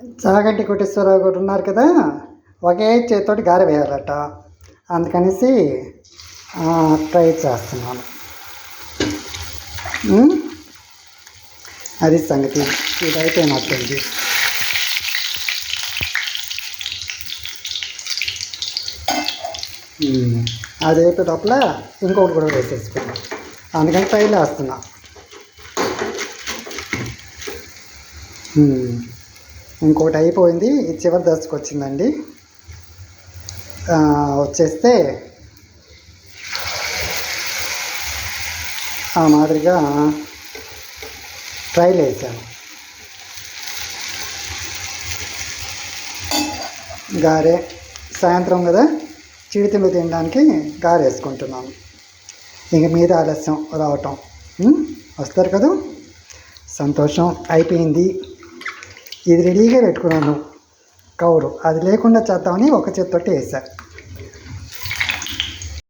చాగంటి కోటేశ్వరరావు గారు ఉన్నారు కదా, ఒకే చేతితోటి గారె వేయాలట. అందుకనేసి ట్రై చేస్తున్నాను. అది సంగతి. ఇది అయిపోయినట్టుంది. అది అయిపోయేటప్పుల ఇంకొకటి కూడా వేసేసుకున్నాను. అందుకని ట్రైలో వేస్తున్నా. ఇంకొకటి అయిపోయింది. ఇది చివరి దశకు వచ్చిందండి. వచ్చేస్తే ఆ మాదిరిగా ట్రైల్ వేసాను. గారె సాయంత్రం కదా, చిడితిండి తినడానికి గారె వేసుకుంటున్నాను. ఇంక మీద ఆలస్యం రావటం. వస్తారు కదా, సంతోషం. అయిపోయింది. ఇది రెడీగా పెట్టుకున్నాను కవరు. అది లేకుండా చేద్దామని ఒక చేతితోటి వేసా.